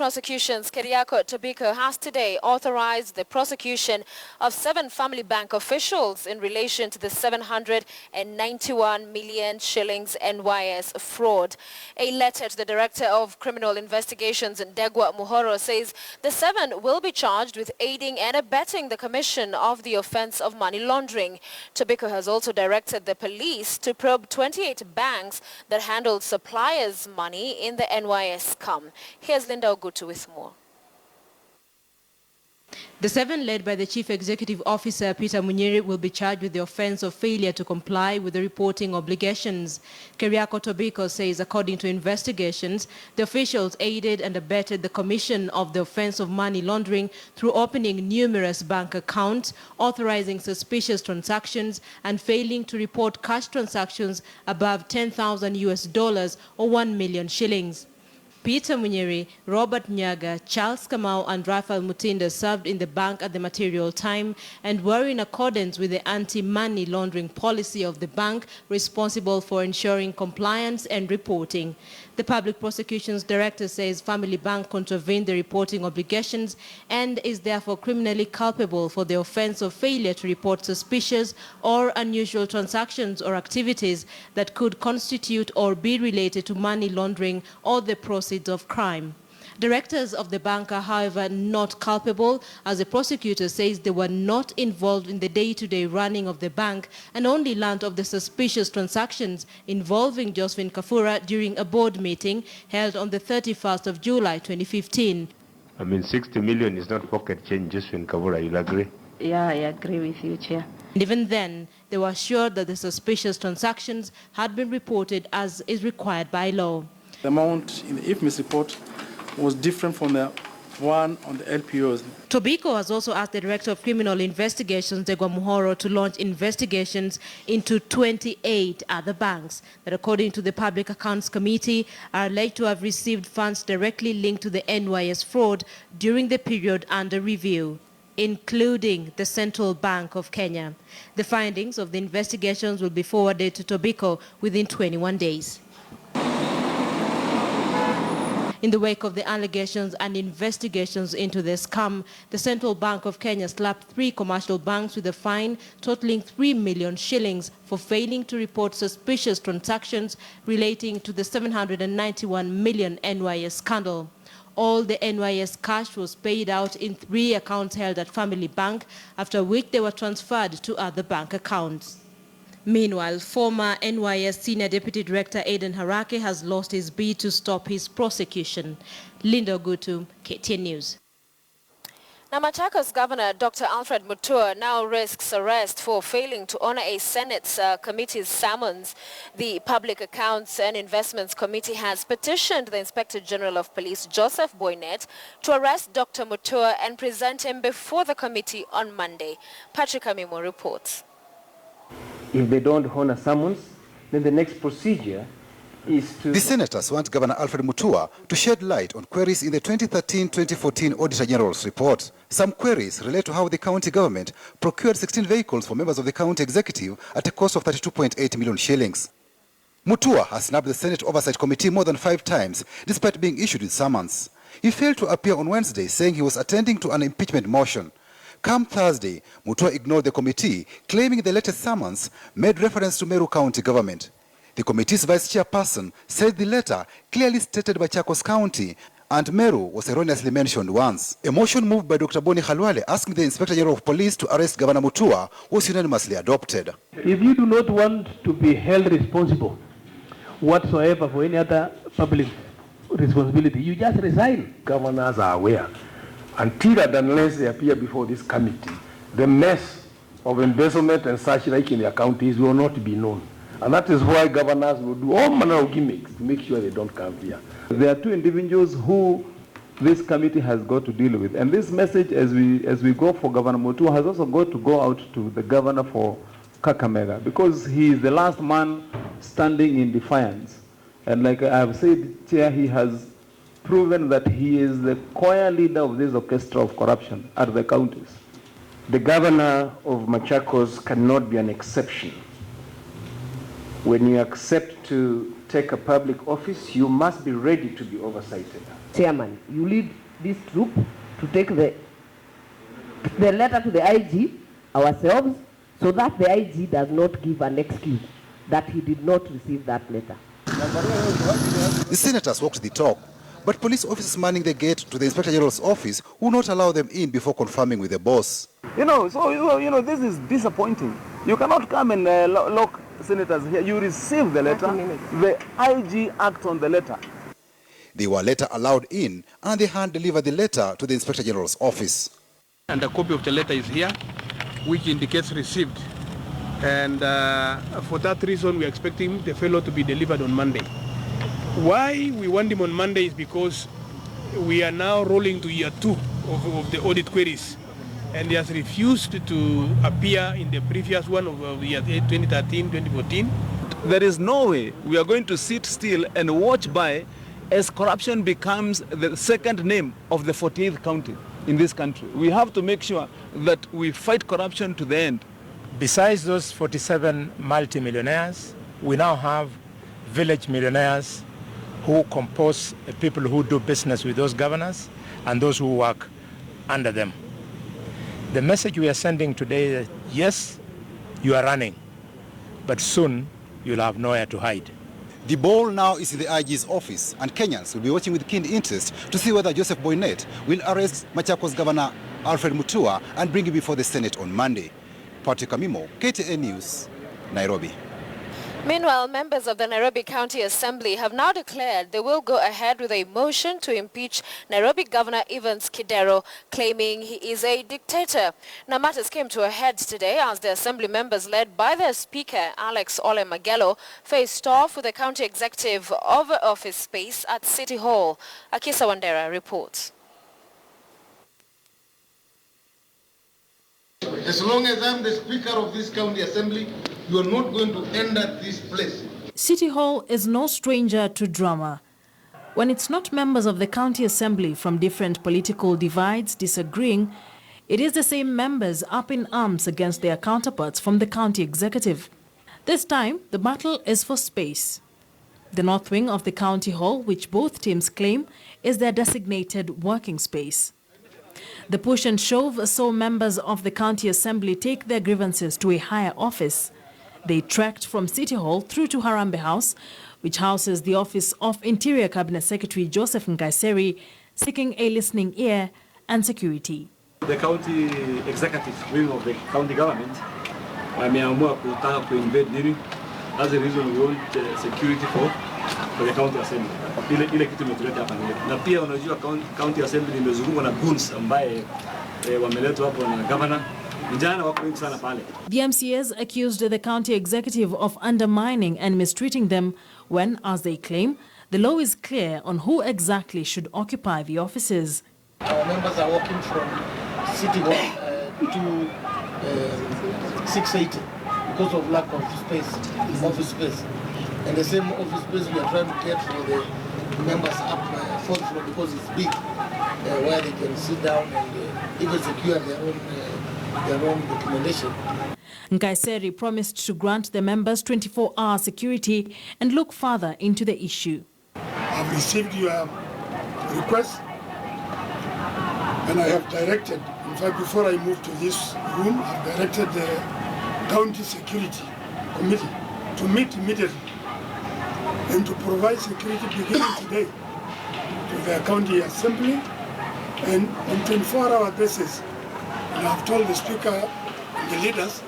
Prosecution's Keriako Tobiko has today authorized the prosecution of 7 Family Bank officials in relation to the 791 million shillings NYS fraud. A letter to the Director of Criminal Investigations, Ndegwa Muhoro, says the 7 will be charged with aiding and abetting the commission of the offense of money laundering. Tobiko has also directed the police to probe 28 banks that handled suppliers' money in the NYS scam. Here's Linda Ogutu with more. The 7, led by the Chief Executive Officer, Peter Munyiri, will be charged with the offense of failure to comply with the reporting obligations. Keriako Tobiko says, according to investigations, the officials aided and abetted the commission of the offense of money laundering through opening numerous bank accounts, authorizing suspicious transactions, and failing to report cash transactions above $10,000 or 1 million shillings. Peter Munyiri, Robert Nyaga, Charles Kamau, and Rafael Mutinda served in the bank at the material time and were in accordance with the anti-money laundering policy of the bank, responsible for ensuring compliance and reporting. The Public Prosecutions Director says Family Bank contravened the reporting obligations and is therefore criminally culpable for the offense of failure to report suspicious or unusual transactions or activities that could constitute or be related to money laundering or the proceeds of crime. Directors of the bank are, however, not culpable, as the prosecutor says they were not involved in the day-to-day running of the bank and only learned of the suspicious transactions involving Josephine Kafura during a board meeting held on the 31st of July 2015. 60 million is not pocket change, Josephine Kafura, you'll agree? Yeah, I agree with you, Chair. And even then, they were assured that the suspicious transactions had been reported as is required by law. The amount in the IFMIS report was different from the one on the LPOs. Tobiko has also asked the Director of Criminal Investigations, Ndegwa Muhoro, to launch investigations into 28 other banks that, according to the Public Accounts Committee, are alleged to have received funds directly linked to the NYS fraud during the period under review, including the Central Bank of Kenya. The findings of the investigations will be forwarded to Tobiko within 21 days. In the wake of the allegations and investigations into the scam, the Central Bank of Kenya slapped 3 commercial banks with a fine totaling 3 million shillings for failing to report suspicious transactions relating to the 791 million NYS scandal. All the NYS cash was paid out in 3 accounts held at Family Bank, after which they were transferred to other bank accounts. Meanwhile, former NYS Senior Deputy Director Aiden Harake has lost his bid to stop his prosecution. Linda Ogutu, KTN News. Now, Machakos Governor Dr. Alfred Mutua now risks arrest for failing to honor a Senate committee's summons. The Public Accounts and Investments Committee has petitioned the Inspector General of Police, Joseph Boynet, to arrest Dr. Mutua and present him before the committee on Monday. Patrick Amimo reports. If they don't honor summons, then the next procedure is to... The senators want Governor Alfred Mutua to shed light on queries in the 2013-2014 Auditor General's report. Some queries relate to how the county government procured 16 vehicles for members of the county executive at a cost of 32.8 million shillings. Mutua has snapped the Senate Oversight Committee more than 5 times, despite being issued with summons. He failed to appear on Wednesday, saying he was attending to an impeachment motion. Come Thursday, Mutua ignored the committee, claiming the latest summons made reference to Meru County government. The committee's vice chairperson said the letter clearly stated Machakos County and Meru was erroneously mentioned once. A motion moved by Dr. Boni Khalwale asking the Inspector General of Police to arrest Governor Mutua was unanimously adopted. If you do not want to be held responsible whatsoever for any other public responsibility, you just resign. Governors are aware. Until and unless they appear before this committee, the mess of embezzlement and such like in their counties will not be known. And that is why governors will do all manner of gimmicks to make sure they don't come here. There are 2 individuals who this committee has got to deal with. And this message, as we go for Governor Mutua, has also got to go out to the governor for Kakamega, because he is the last man standing in defiance. And like I have said, Chair, he has proven that he is the choir leader of this orchestra of corruption at the counties. The governor of Machakos cannot be an exception. When you accept to take a public office, you must be ready to be oversighted. Chairman, you lead this troop to take the letter to the IG ourselves, so that the IG does not give an excuse that he did not receive that letter. The senators walked the talk, but police officers manning the gate to the Inspector General's office will not allow them in before confirming with the boss. This is disappointing. You cannot come and lock senators here. You receive the letter, the IG acts on the letter. They were later allowed in, and they hand-delivered the letter to the Inspector General's office. And a copy of the letter is here, which indicates received. And for that reason, we are expecting the fellow to be delivered on Monday. Why we want him on Monday is because we are now rolling to year 2 of the audit queries. And he has refused to appear in the previous one of year 2013, 2014. There is no way we are going to sit still and watch by as corruption becomes the second name of the 14th county in this country. We have to make sure that we fight corruption to the end. Besides those 47 multimillionaires, we now have village millionaires who compose the people who do business with those governors and those who work under them. The message we are sending today is, yes, you are running, but soon you'll have nowhere to hide. The ball now is in the IG's office, and Kenyans will be watching with keen interest to see whether Joseph Boynet will arrest Machakos Governor Alfred Mutua and bring him before the Senate on Monday. Patrick Amimo, KTN News, Nairobi. Meanwhile, members of the Nairobi County Assembly have now declared they will go ahead with a motion to impeach Nairobi Governor Evans Kidero, claiming he is a dictator. Now, matters came to a head today as the Assembly members, led by their Speaker, Alex Ole Magello, faced off with the County Executive over office space at City Hall. Akisa Wandera reports. As long as I'm the Speaker of this County Assembly, you are not going to enter this place. City Hall is no stranger to drama. When it's not members of the County Assembly from different political divides disagreeing, it is the same members up in arms against their counterparts from the County Executive. This time, the battle is for space. The north wing of the County Hall, which both teams claim is their designated working space. The push and shove saw members of the County Assembly take their grievances to a higher office. They trekked from City Hall through to Harambee House, which houses the office of Interior Cabinet Secretary Joseph Nkaiseri, seeking a listening ear and security. The county executive wing of the county government wameamua kutaka kuinvade nini. That's the reason we want security for the county assembly. Ile kitu imetuleta hapa na pia unajua county assembly imezungukwa na goons ambaye wameletwa hapo na governor. The MCAs accused the county executive of undermining and mistreating them when, as they claim, the law is clear on who exactly should occupy the offices. Our members are walking from City Hall to 680 because of lack of space, office space. And the same office space we are trying to get for the members up 4th floor because it's big, where they can sit down and even secure their own documentation. Nkaiseri promised to grant the members 24-hour security and look further into the issue. I've received your request and I have directed, in fact before I moved to this room, I've directed the County Security Committee to meet immediately and to provide security beginning today to the County Assembly and on 24-hour basis. And I've told the Speaker and the leaders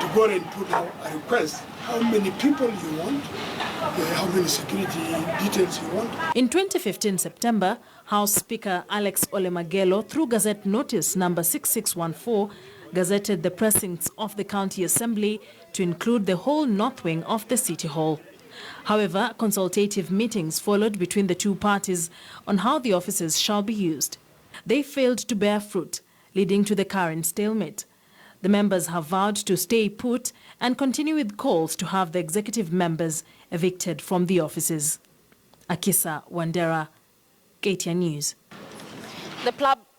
to go and put out a request, how many people you want, how many security details you want. In 2015 September, House Speaker Alex Ole Magello, through Gazette Notice number 6614, gazetted the precincts of the County Assembly to include the whole north wing of the City Hall. However, consultative meetings followed between the two parties on how the offices shall be used. They failed to bear fruit, leading to the current stalemate. The members have vowed to stay put and continue with calls to have the executive members evicted from the offices. Akisa Wandera, KTN News. The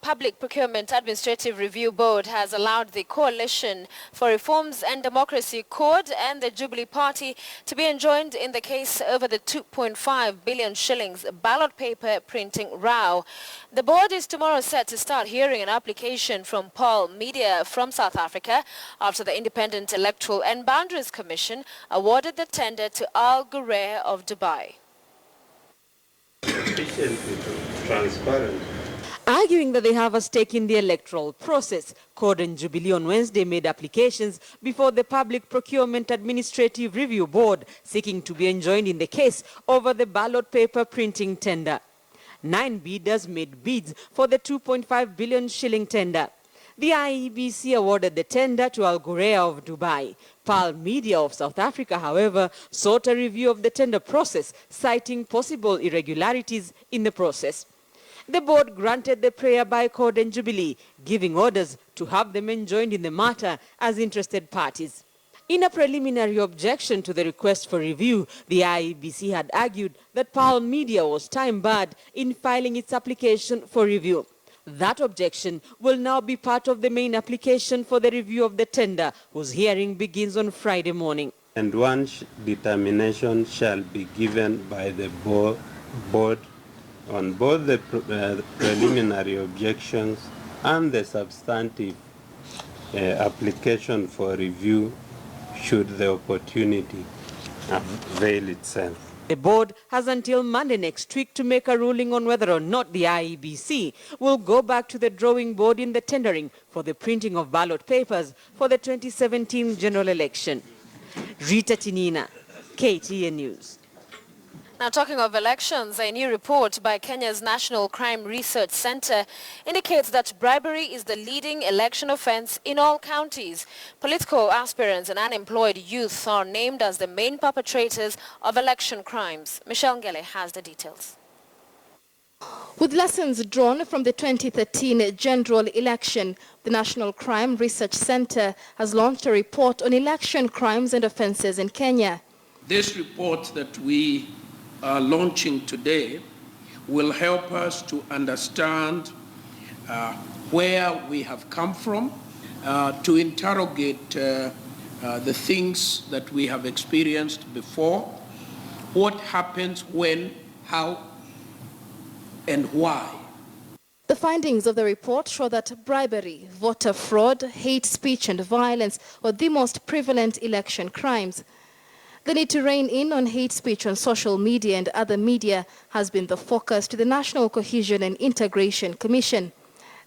Public Procurement Administrative Review Board has allowed the Coalition for Reforms and Democracy CORD and the Jubilee Party to be enjoined in the case over the 2.5 billion shillings ballot paper printing row. The board is tomorrow set to start hearing an application from Paul Media from South Africa after the Independent Electoral and Boundaries Commission awarded the tender to Al Ghurair of Dubai. Transparent. Arguing that they have a stake in the electoral process, CORD and Jubilee on Wednesday made applications before the Public Procurement Administrative Review Board seeking to be enjoined in the case over the ballot paper printing tender. 9 bidders made bids for the 2.5 billion shilling tender. The IEBC awarded the tender to Al Ghurair of Dubai. Pearl Media of South Africa, however, sought a review of the tender process, citing possible irregularities in the process. The board granted the prayer by CORD and Jubilee, giving orders to have them enjoined in the matter as interested parties. In a preliminary objection to the request for review, the IEBC had argued that Pearl Media was time-barred in filing its application for review. That objection will now be part of the main application for the review of the tender, whose hearing begins on Friday morning. And one determination shall be given by the board on both the preliminary objections and the substantive application for review should the opportunity avail itself. The board has until Monday next week to make a ruling on whether or not the IEBC will go back to the drawing board in the tendering for the printing of ballot papers for the 2017 general election. Rita Tinina, KTN News. Now, talking of elections, a new report by Kenya's National Crime Research Center indicates that bribery is the leading election offense in all counties. Political aspirants and unemployed youth are named as the main perpetrators of election crimes. Michelle Ngele has the details. With lessons drawn from the 2013 general election, the National Crime Research Center has launched a report on election crimes and offenses in Kenya. This report that we are launching today will help us to understand where we have come from, to interrogate the things that we have experienced before, what happens when, how, and why. The findings of the report show that bribery, voter fraud, hate speech and violence are the most prevalent election crimes. The need to rein in on hate speech on social media and other media has been the focus to the National Cohesion and Integration Commission.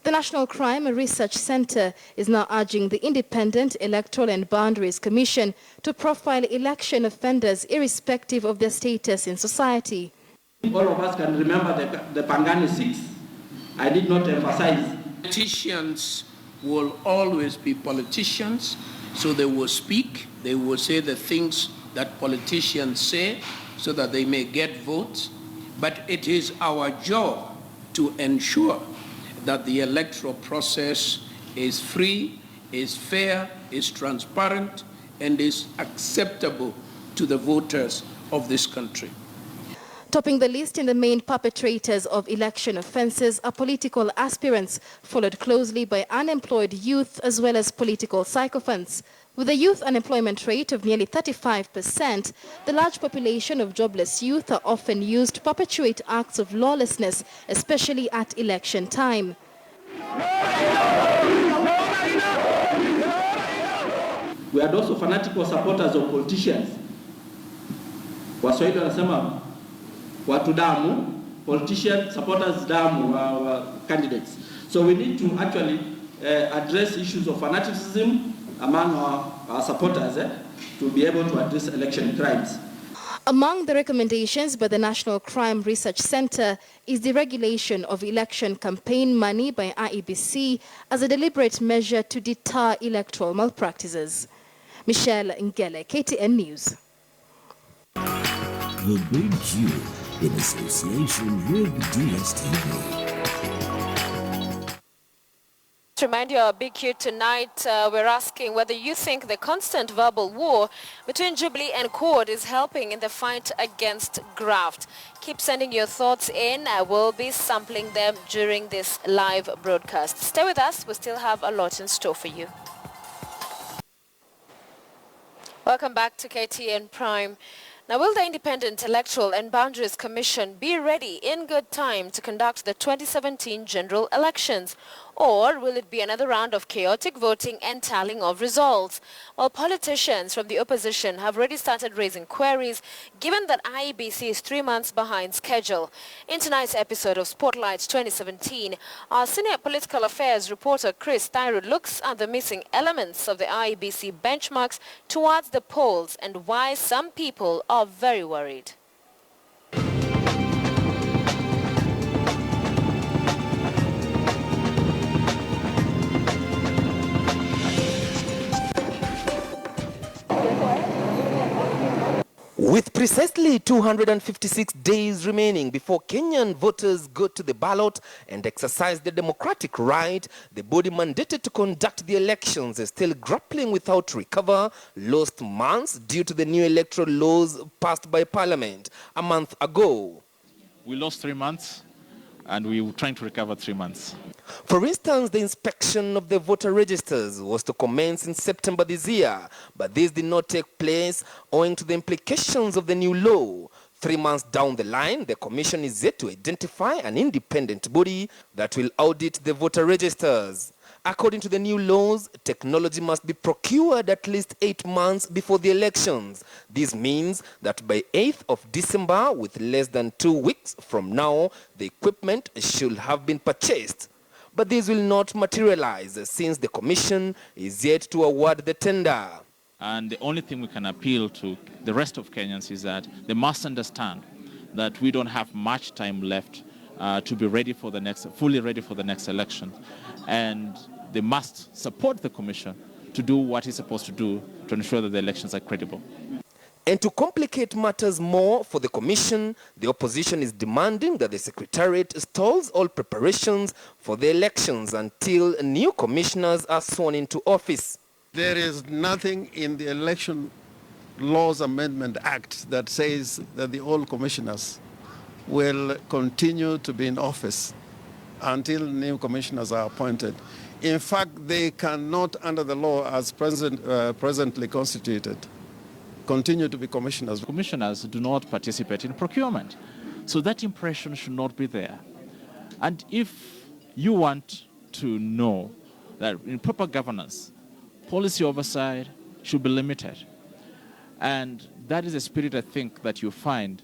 The National Crime Research Center is now urging the Independent Electoral and Boundaries Commission to profile election offenders irrespective of their status in society. All of us can remember the Pangani 6. I did not emphasize. Politicians will always be politicians, so they will speak, they will say the things that politicians say so that they may get votes, but it is our job to ensure that the electoral process is free, is fair, is transparent, and is acceptable to the voters of this country. Topping the list in the main perpetrators of election offenses are political aspirants, followed closely by unemployed youth as well as political sycophants. With a youth unemployment rate of nearly 35%, the large population of jobless youth are often used to perpetuate acts of lawlessness, especially at election time. We are also fanatical supporters of politicians. Waswahili wanasema watu damu, politician supporters damu, candidates. So we need to actually address issues of fanaticism among our supporters to be able to address election crimes. Among the recommendations by the National Crime Research Center is the regulation of election campaign money by IEBC as a deliberate measure to deter electoral malpractices. Michelle Ngele, KTN News. The Big Q in association with DSTV. To remind you, our big Q tonight, we're asking whether you think the constant verbal war between Jubilee and CORD is helping in the fight against graft. Keep sending your thoughts in. I will be sampling them during this live broadcast. Stay with us. We still have a lot in store for you. Welcome back to KTN Prime. Now, will the Independent Electoral and Boundaries Commission be ready in good time to conduct the 2017 general elections? Or will it be another round of chaotic voting and tallying of results? Well, politicians from the opposition have already started raising queries, given that IEBC is 3 months behind schedule. In tonight's episode of Spotlight 2017, our senior political affairs reporter Chris Thyrood looks at the missing elements of the IEBC benchmarks towards the polls and why some people are very worried. With precisely 256 days remaining before Kenyan voters go to the ballot and exercise their democratic right, the body mandated to conduct the elections is still grappling with how to recover lost months due to the new electoral laws passed by Parliament a month ago. We lost 3 months and we were trying to recover 3 months. For instance, the inspection of the voter registers was to commence in September this year, but this did not take place owing to the implications of the new law. 3 months down the line, the Commission is yet to identify an independent body that will audit the voter registers. According to the new laws, technology must be procured at least 8 months before the elections. This means that by 8th of December, with less than 2 weeks from now, the equipment should have been purchased. But this will not materialize since the Commission is yet to award the tender. And the only thing we can appeal to the rest of Kenyans is that they must understand that we don't have much time left to be ready for the next, fully ready for the next election. And they must support the Commission to do what it's supposed to do to ensure that the elections are credible. And to complicate matters more for the Commission, the opposition is demanding that the Secretariat stalls all preparations for the elections until new commissioners are sworn into office. There is nothing in the Election Laws Amendment Act that says that the old commissioners will continue to be in office until new commissioners are appointed. In fact, they cannot, under the law as presently constituted, continue to be commissioners. Commissioners do not participate in procurement, so that impression should not be there. And if you want to know that in proper governance, policy oversight should be limited, and that is a spirit I think that you find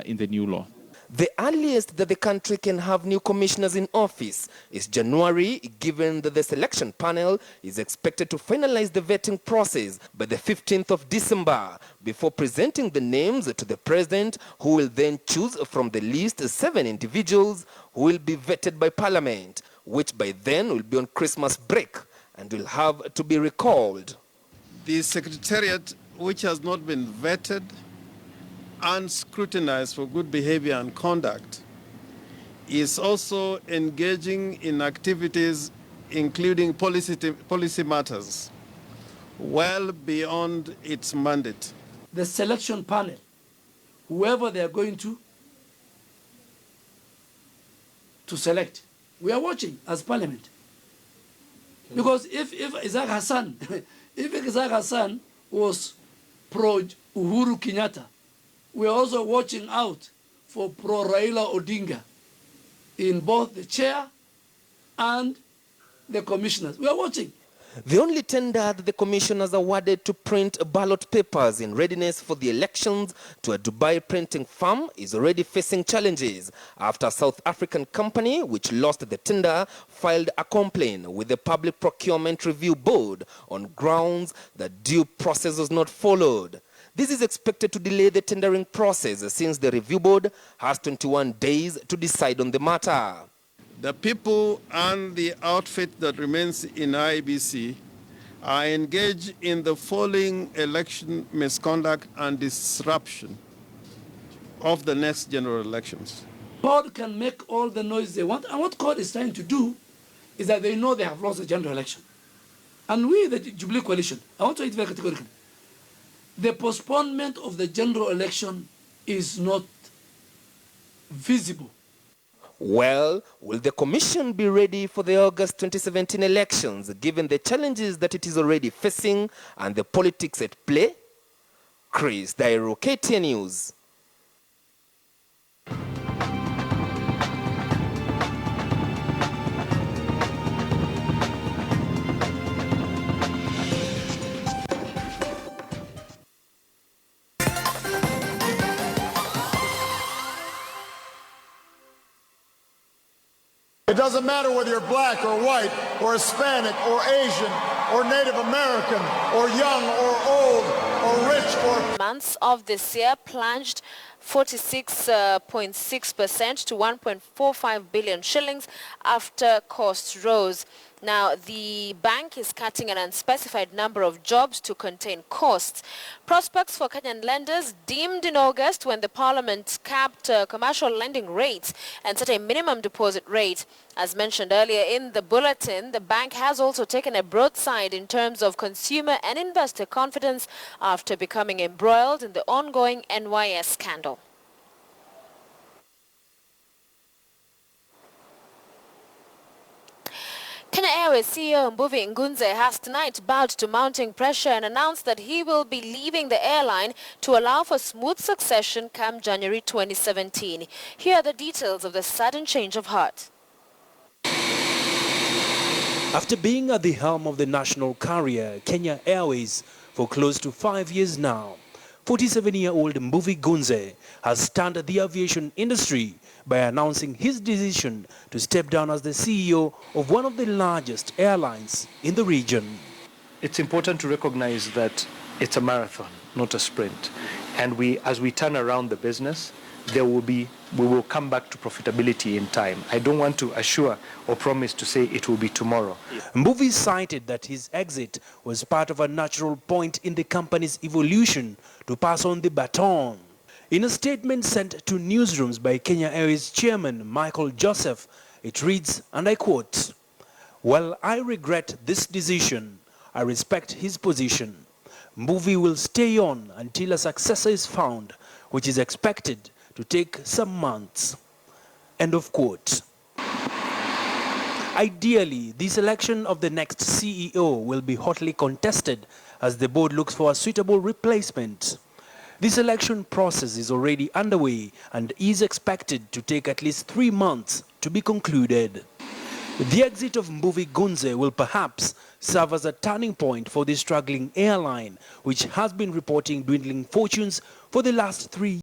in the new law. The earliest that the country can have new commissioners in office is January, given that the selection panel is expected to finalize the vetting process by the 15th of December before presenting the names to the president, who will then choose from the list 7 individuals who will be vetted by Parliament, which by then will be on Christmas break and will have to be recalled. The Secretariat, which has not been vetted and scrutinized for good behavior and conduct, is also engaging in activities including policy matters well beyond its mandate. The selection panel, whoever they are going to select, we are watching as Parliament. Because if Isaac Hassan was pro Uhuru Kenyatta, we are also watching out for pro-Raila Odinga in both the chair and the commissioners. We are watching. The only tender that the Commission has awarded to print ballot papers in readiness for the elections to a Dubai printing firm is already facing challenges after a South African company, which lost the tender, filed a complaint with the Public Procurement Review Board on grounds that due process was not followed. This is expected to delay the tendering process since the review board has 21 days to decide on the matter. The people and the outfit that remains in IEBC are engaged in the following election misconduct and disruption of the next general elections. CORD can make all the noise they want, and what CORD is trying to do is that they know they have lost the general election. And we, the Jubilee Coalition, I want to say it very categorically, the postponement of the general election is not visible. Well, will the commission be ready for the August 2017 elections, given the challenges that it is already facing and the politics at play? Chris Dairo, KTN News. It doesn't matter whether you're black or white or Hispanic or Asian or Native American or young or old or rich or... Months of this year plunged 46.6% to 1.45 billion shillings after costs rose. Now, the bank is cutting an unspecified number of jobs to contain costs. Prospects for Kenyan lenders dimmed in August when the parliament capped commercial lending rates and set a minimum deposit rate. As mentioned earlier in the bulletin, the bank has also taken a broadside in terms of consumer and investor confidence after becoming embroiled in the ongoing NYS scandal. Kenya Airways CEO Mbuvi Ngunze has tonight bowed to mounting pressure and announced that he will be leaving the airline to allow for smooth succession come January 2017. Here are the details of the sudden change of heart. After being at the helm of the national carrier, Kenya Airways, for close to 5 years now, 47-year-old Mbuvi Ngunze has stunned the aviation industry by announcing his decision to step down as the CEO of one of the largest airlines in the region. It's important to recognize that it's a marathon, not a sprint. And as we turn around the business, we will come back to profitability in time. I don't want to assure or promise to say it will be tomorrow. Mbuvi cited that his exit was part of a natural point in the company's evolution to pass on the baton. In a statement sent to newsrooms by Kenya Airways chairman Michael Joseph, it reads, and I quote, "While I regret this decision, I respect his position. Mbuvi will stay on until a successor is found, which is expected to take some months." End of quote. Ideally, the selection of the next CEO will be hotly contested as the board looks for a suitable replacement. The selection process is already underway and is expected to take at least 3 months to be concluded. The exit of Mbuvi Ngunze will perhaps serve as a turning point for the struggling airline, which has been reporting dwindling fortunes for the last 3 years.